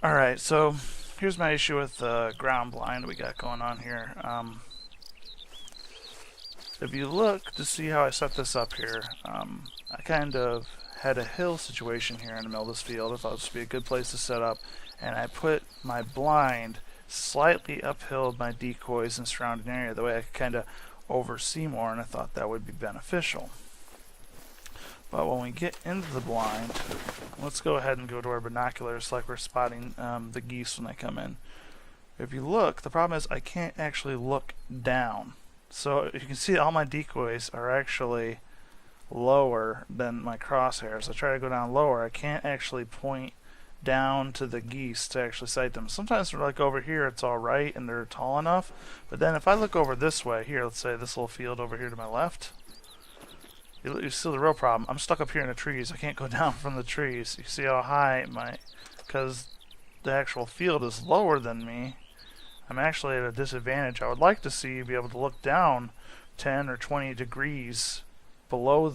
Alright, so here's my issue with the ground blind we got going on here. If you look to see how I set this up here, I kind of had a hill situation here in the middle of this field. I thought this would be a good place to set up, and I put my blind slightly uphill my decoys and surrounding area. The way I could kind of oversee more, and I thought that would be beneficial. But when we get into the blind, let's go ahead and go to our binoculars like we're spotting the geese when they come in. If you look, the problem is I can't actually look down. So you can see all my decoys are actually lower than my crosshairs. I try to go down lower. I can't actually point down to the geese to actually sight them. Sometimes like over here it's alright and they're tall enough, but then if I look over this way, here, let's say this little field over here to my left, you see the real problem. I'm stuck up here in the trees. I can't go down from the trees. You see how high because the actual field is lower than me, I'm actually at a disadvantage. I would like to see you be able to look down 10 or 20 degrees below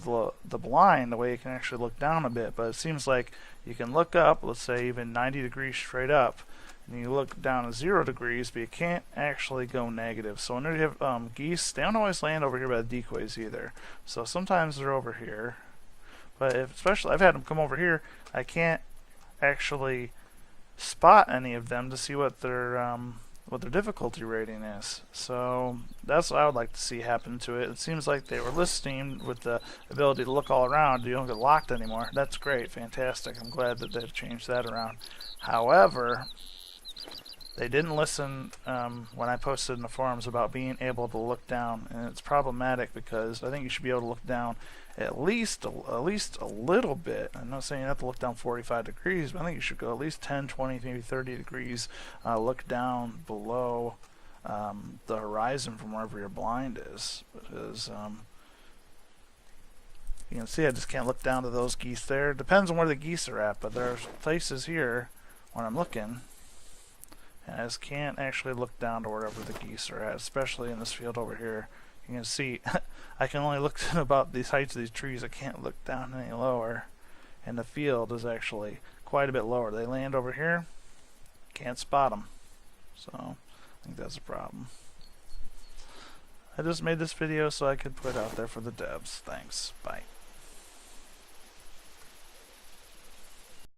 the blind, the way you can actually look down a bit. But it seems like you can look up, let's say even 90 degrees straight up, and you look down at 0 degrees, but you can't actually go negative. So when you have geese, they don't always land over here by the decoys either. So sometimes they're over here, but especially I've had them come over here, I can't actually spot any of them to see what their difficulty rating is. So that's what I would like to see happen to it. It seems like they were listening with the ability to look all around. You don't get locked anymore. That's great, fantastic. I'm glad that they've changed that around. However, they didn't listen when I posted in the forums about being able to look down, and it's problematic because I think you should be able to look down at least a little bit. I'm not saying you have to look down 45 degrees, but I think you should go at least 10, 20, maybe 30 degrees. Look down below the horizon from wherever your blind is, because you can see I just can't look down to those geese there. Depends on where the geese are at, but there's places here when I'm looking, and I just can't actually look down to wherever the geese are at, especially in this field over here. You can see I can only look to about these heights of these trees. I can't look down any lower, and the field is actually quite a bit lower. They land over here, can't spot them. So I think that's a problem. I just made this video so I could put it out there for the devs. Thanks. Bye.